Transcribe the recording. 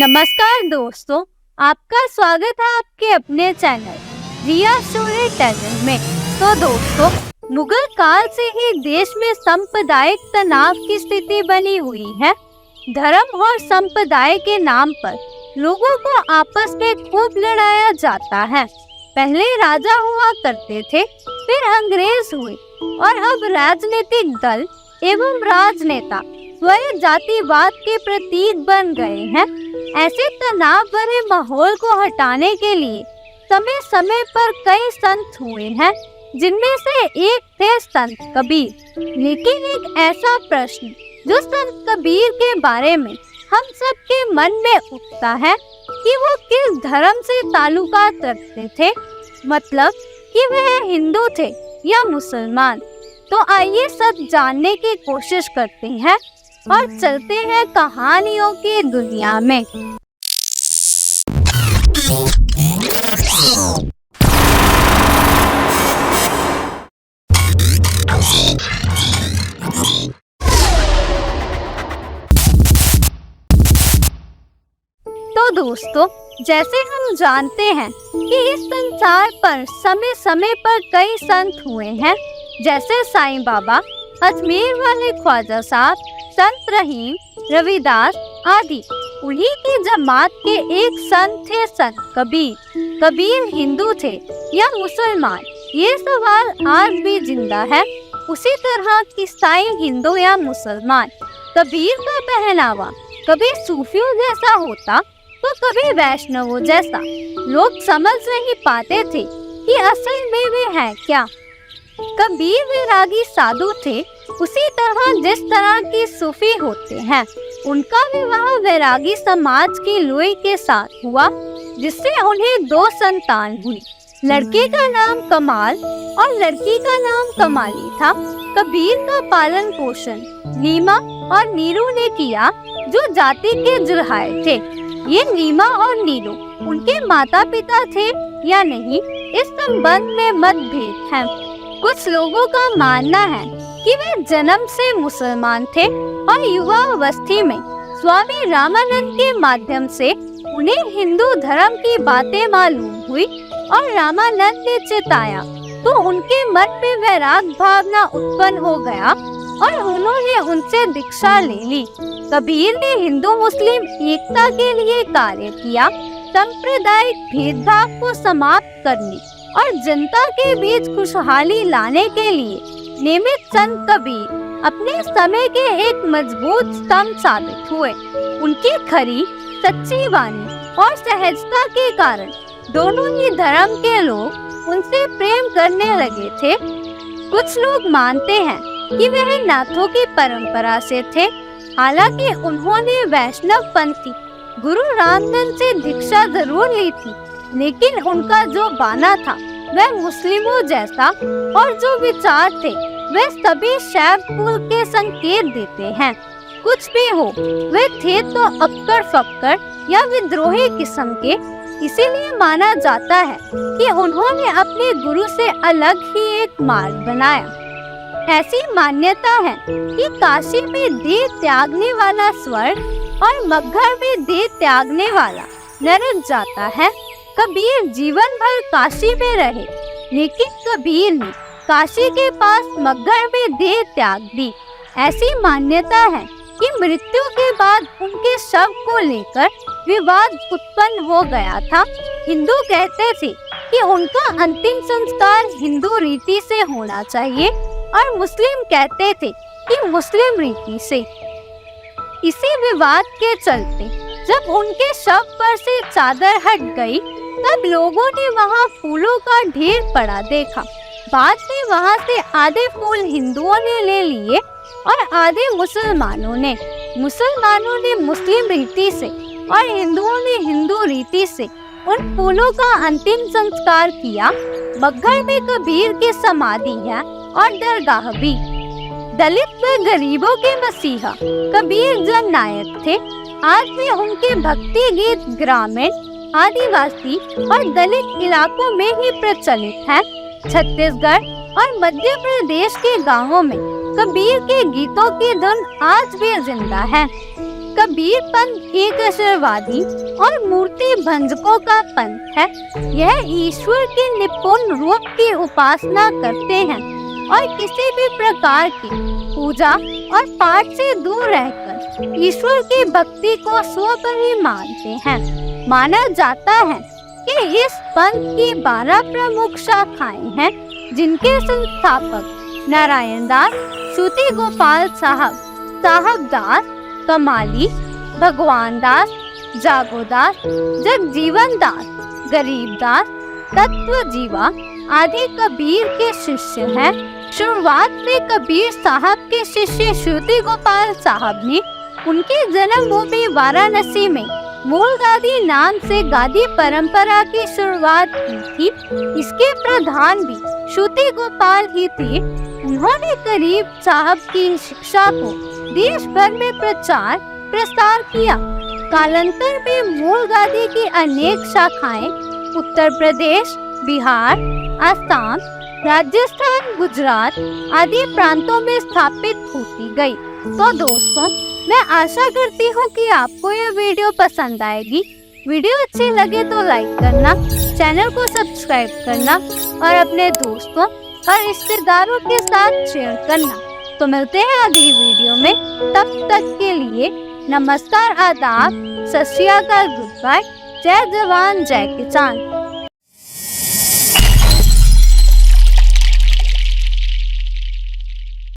नमस्कार दोस्तों, आपका स्वागत है आपके अपने चैनल रिया स्टोरी टेलिंग में। तो दोस्तों, मुगल काल से ही देश में सांप्रदायिक तनाव की स्थिति बनी हुई है। धर्म और संप्रदाय के नाम पर लोगों को आपस में खूब लड़ाया जाता है। पहले राजा हुआ करते थे, फिर अंग्रेज हुए और अब राजनीतिक दल एवं राजनेता स्वयं जातिवाद के प्रतीक बन गए हैं। ऐसे तनाव भरे माहौल को हटाने के लिए समय समय पर कई संत हुए हैं, जिनमें से एक थे संत कबीर। लेकिन एक ऐसा प्रश्न जो संत कबीर के बारे में हम सबके मन में उठता है कि वो किस धर्म से ताल्लुकात रखते थे, मतलब कि वह हिंदू थे या मुसलमान। तो आइए सब जानने की कोशिश करते हैं और चलते हैं कहानियों की दुनिया में। तो दोस्तों, जैसे हम जानते हैं कि इस संसार पर समय समय पर कई संत हुए हैं, जैसे साईं बाबा, अजमेर वाले ख्वाजा साहब, संत रहीम, रविदास आदि। उन्हीं की जमात के एक संत थे संत कबीर। कबीर हिंदू थे या मुसलमान, ये सवाल आज भी जिंदा है। उसी तरह ईसाई हिंदू या मुसलमान। कबीर का पहनावा कभी सूफियों जैसा होता तो कभी वैष्णवों जैसा। लोग समझ नहीं पाते थे कि असल में वे हैं क्या। कबीर वैरागी साधु थे, उसी तरह जिस तरह की सूफी होते हैं। उनका विवाह वैरागी समाज की लुई के साथ हुआ, जिससे उन्हें 2 संतान हुई। लड़के का नाम कमाल और लड़की का नाम कमाली था। कबीर का पालन पोषण नीमा और नीरू ने किया, जो जाति के जुल्हाए थे। ये नीमा और नीरू उनके माता पिता थे या नहीं, इस संबंध में मतभेद है। कुछ लोगों का मानना है कि वे जन्म से मुसलमान थे और युवा अवस्थी में स्वामी रामानंद के माध्यम से उन्हें हिंदू धर्म की बातें मालूम हुई और रामानंद ने चिताया तो उनके मन में वैराग भावना उत्पन्न हो गया और उन्होंने उनसे दीक्षा ले ली। कबीर ने हिंदू मुस्लिम एकता के लिए कार्य किया, सांप्रदायिक भेदभाव को समाप्त करने और जनता के बीच खुशहाली लाने के लिए निमित्त संत कबीर अपने समय के एक मजबूत स्तंभ साबित हुए। उनकी खरी सच्ची वाणी और सहजता के कारण दोनों ही धर्म के लोग उनसे प्रेम करने लगे थे। कुछ लोग मानते हैं कि वह नाथों की परंपरा से थे, हालांकि उन्होंने वैष्णव पंथी गुरु रामदास से दीक्षा जरूर ली थी, लेकिन उनका जो बाना था वह मुस्लिमों जैसा और जो विचार थे वे सभी शैव कुल के संकेत देते हैं। कुछ भी हो, वे थे तो अक्कड़ फक्कड़ या विद्रोही किस्म के, इसीलिए माना जाता है कि उन्होंने अपने गुरु से अलग ही एक मार्ग बनाया। ऐसी मान्यता है कि काशी में देह त्यागने वाला स्वर्ग और मगहर में देह त्यागने वाला नरक जाता है। कबीर जीवन भर काशी में रहे, लेकिन कबीर ने काशी के पास मगहर में देह त्याग दी। ऐसी मान्यता है कि मृत्यु के बाद उनके शव को लेकर विवाद उत्पन्न हो गया था। हिंदू कहते थे कि उनका अंतिम संस्कार हिंदू रीति से होना चाहिए और मुस्लिम कहते थे कि मुस्लिम रीति से। इसी विवाद के चलते जब उनके शव पर से चादर हट गई, तब लोगों ने वहां फूलों का ढेर पड़ा देखा। बाद में वहां से आधे फूल हिंदुओं ने ले लिए और आधे मुसलमानों ने। मुसलमानों ने मुस्लिम रीति से और हिंदुओं ने हिंदू रीति से उन फूलों का अंतिम संस्कार किया। मगहर में कबीर की समाधि है और दरगाह भी। दलित व गरीबों के मसीहा कबीर जन नायक थे। आज भी उनके भक्ति गीत ग्रामीण, आदिवासी और दलित इलाकों में ही प्रचलित हैं। छत्तीसगढ़ और मध्य प्रदेश के गांवों में कबीर के गीतों की धुन आज भी जिंदा है। कबीर पंथ एक आशीर्वादी और मूर्ति भंजकों का पंथ है। यह ईश्वर के निपुण रूप की उपासना करते हैं और किसी भी प्रकार की पूजा और पाठ से दूर रहकर ईश्वर की भक्ति को स्वपरि मानते हैं। माना जाता है कि इस पंथ की 12 प्रमुख शाखाएं हैं, जिनके संस्थापक नारायण दास, श्रुति गोपाल साहब, साहब दास, कमाली, भगवान दास, जागोदास, जगजीवन दास, गरीब दास, तत्व जीवा आदि कबीर के शिष्य हैं। शुरुआत में कबीर साहब के शिष्य श्रुति गोपाल साहब ने उनकी जन्मभूमि वाराणसी में मूल गादी नाम से गादी परंपरा की शुरुआत की थी। इसके प्रधान भी श्रुति गोपाल ही थे। उन्होंने करीब साहब की शिक्षा को देश भर में प्रचार प्रसार किया। कालांतर में मूल गादी की अनेक शाखाएं उत्तर प्रदेश, बिहार, असम, राजस्थान, गुजरात आदि प्रांतों में स्थापित होती गई। तो दोस्तों, मैं आशा करती हूँ कि आपको यह वीडियो पसंद आएगी। वीडियो अच्छी लगे तो लाइक करना, चैनल को सब्सक्राइब करना और अपने दोस्तों और रिश्तेदारों के साथ शेयर करना। तो मिलते हैं अगली वीडियो में। तब तक के लिए नमस्कार, आदाब, सत श्री अकाल, गुड बाय, जय जवान जय किसान।